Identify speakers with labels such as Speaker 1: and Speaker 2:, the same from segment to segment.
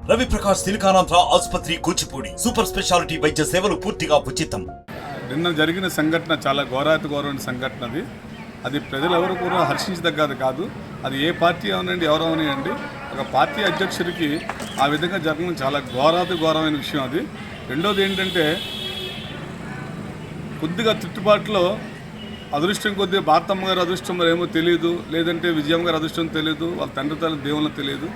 Speaker 1: రవి ప్రకాష్ సిలికానాంధ్ర ఆసుపత్రి Kuchipudi super speciality వైద్య సేవలు పూర్తిగా ఉచితం.
Speaker 2: నిన్న జరిగిన సంఘటన చాలా ఘోరాతి సంఘటన. అది ప్రజలెవరు కూడా హర్షించదగ్గది కాదు. అది ఏ పార్టీ అవనండి ఎవరవనియండి, ఒక పార్టీ అధ్యక్షుడికి ఆ విధంగా జరగడం చాలా ఘోరమైన విషయం. అది రెండోది ఏంటంటే, కొద్దిగా తిట్టుబాటులో అదృష్టం కొద్దిగా భారతమ్మ గారి అదృష్టం మరి ఏమో తెలియదు, లేదంటే విజయమ్మ గారి అదృష్టం తెలియదు, వాళ్ళ తండ్రి తల్లి దేవుళ్ళని తెలియదు.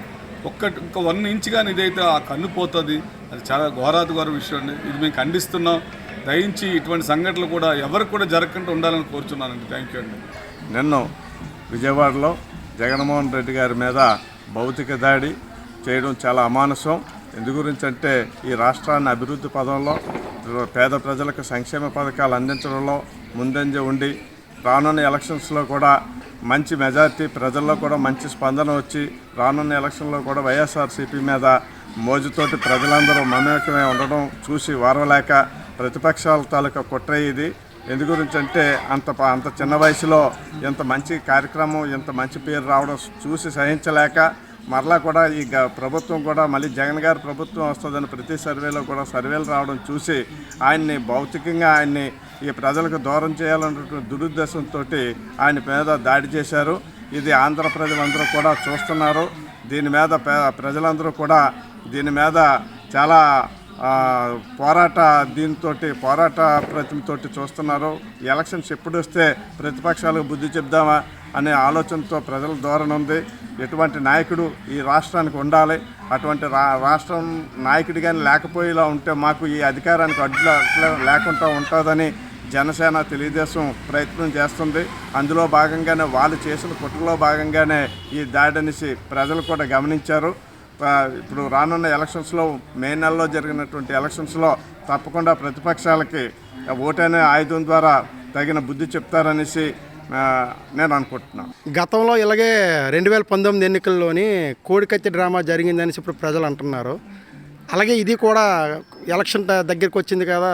Speaker 2: ఇంకా 1 ఇంచ్ కానీ ఇదైతే ఆ కన్ను పోతుంది. అది చాలా ఘోర విషయం అండి. ఇది మేము ఖండిస్తున్నాం. దయించి ఇటువంటి సంఘటనలు కూడా ఎవరికి కూడా జరగకుండా ఉండాలని కోరుచున్నానండి. థ్యాంక్ యూ అండి.
Speaker 3: నిన్న విజయవాడలో జగన్మోహన్ రెడ్డి గారి మీద భౌతిక దాడి చేయడం చాలా అమానుషం. ఎందు గురించి అంటే, ఈ రాష్ట్రాన్ని అభివృద్ధి పదంలో పేద ప్రజలకు సంక్షేమ పథకాలు అందించడంలో ముందంజ ఉండి, రానున్న ఎలక్షన్స్లో కూడా మంచి మెజార్టీ, ప్రజల్లో కూడా మంచి స్పందన వచ్చి, రానున్న ఎలక్షన్లో కూడా వైఎస్ఆర్సీపీ మీద మోజుతోటి ప్రజలందరూ మమేకమై ఉండడం చూసి వారవలేక ప్రతిపక్షాల తాలూకా కుట్ర ఇది. ఎందు గురించి అంటే, అంత చిన్న వయసులో ఇంత మంచి కార్యక్రమం, ఇంత మంచి పేరు రావడం చూసి సహించలేక, మరలా కూడా ఈ ప్రభుత్వం కూడా మళ్ళీ జగన్ గారి ప్రభుత్వం వస్తుందని ప్రతి సర్వేలో కూడా సర్వేలు రావడం చూసి ఆయన్ని భౌతికంగా ఈ ప్రజలకు దూరం చేయాలన్నటువంటి దురుద్దేశంతో ఆయన మీద దాడి చేశారు. ఇది ఆంధ్ర ప్రజలందరూ కూడా చూస్తున్నారు. దీని మీద ప్రజలందరూ కూడా దీని మీద చాలా పోరాట ప్రతిమతోటి చూస్తున్నారు. ఎలక్షన్స్ ఎప్పుడు వస్తే ప్రతిపక్షాలకు బుద్ధి చెప్దామా అనే ఆలోచనతో ప్రజల ధోరణి ఉంది. ఎటువంటి నాయకుడు ఈ రాష్ట్రానికి ఉండాలి, అటువంటి రాష్ట్రం నాయకుడి కానీ లేకపోయేలా ఉంటే మాకు ఈ అధికారానికి అడ్డు లేకుండా ఉంటుందని జనసేన తెలుగుదేశం ప్రయత్నం చేస్తుంది. అందులో భాగంగానే వాళ్ళు చేసిన కుట్రలో భాగంగానే ఈ దాడినిసి ప్రజలు కూడా గమనించారు. ఇప్పుడు రానున్న ఎలక్షన్స్లో, మే నెలలో జరిగినటువంటి ఎలక్షన్స్లో తప్పకుండా ప్రతిపక్షాలకి ఓటనే ఆయుధం ద్వారా తగిన బుద్ధి చెప్తారనేసి నేను అనుకుంటున్నాను.
Speaker 4: గతంలో ఇలాగే 2019 ఎన్నికల్లోని కోడికత్తి డ్రామా జరిగిందనేసి ఇప్పుడు ప్రజలు అంటున్నారు. అలాగే ఇది కూడా ఎలక్షన్ దగ్గరికి వచ్చింది కదా,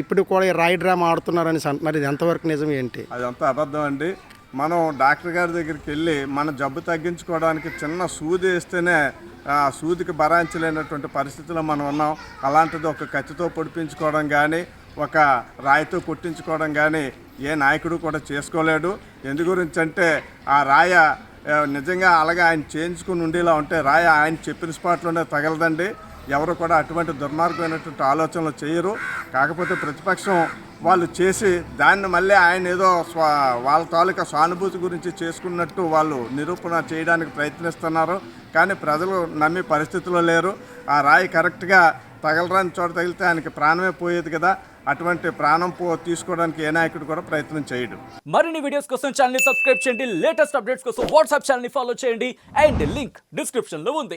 Speaker 4: ఇప్పుడు కూడా రాయి డ్రామా ఆడుతున్నారని అంటున్నారు. ఇది ఎంతవరకు నిజం ఏంటి?
Speaker 3: అదంతా అబద్ధం అండి. మనం డాక్టర్ గారి దగ్గరికి వెళ్ళి మన జబ్బు తగ్గించుకోవడానికి చిన్న సూది వేస్తేనే ఆ సూదికి భరాంచలేనటువంటి పరిస్థితిలో మనం ఉన్నాం. అలాంటిది ఒక కత్తితో పొడిపించుకోవడం కానీ, ఒక రాయితో కొట్టించుకోవడం కానీ ఏ నాయకుడు కూడా చేసుకోలేడు. ఎందు గురించి అంటే, ఆ రాయ నిజంగా అలాగే ఆయన చేయించుకుని ఉండేలా ఉంటే రాయ ఆయన చెప్పిన స్పాట్లోనే తగలదండి. ఎవరు కూడా అటువంటి దుర్మార్గమైనటువంటి ఆలోచనలు చేయరు. కాకపోతే ప్రతిపక్షం వాళ్ళు చేసి దాన్ని మళ్ళీ ఆయన ఏదో వాళ్ళ తాలూకా సానుభూతి గురించి చేసుకున్నట్టు వాళ్ళు నిరూపణ చేయడానికి ప్రయత్నిస్తున్నారు. కానీ ప్రజలు నమ్మే పరిస్థితిలో లేరు. ఆ రాయి కరెక్ట్గా తగలరాని చోట తగిలితే ఆయనకి ప్రాణమే పోయేది కదా. అటువంటి ప్రాణం తీసుకోవడానికి ఏ నాయకుడు కూడా ప్రయత్నం చేయడు.
Speaker 5: మరిన్ని వీడియోస్ కోసం ఛానల్ ని సబ్స్క్రైబ్ చేయండి. లేటెస్ట్ అప్డేట్స్ కోసం వాట్సాప్ ఛానల్ ని ఫాలో చేయండి. అండ్ లింక్ డిస్క్రిప్షన్ లో ఉంది.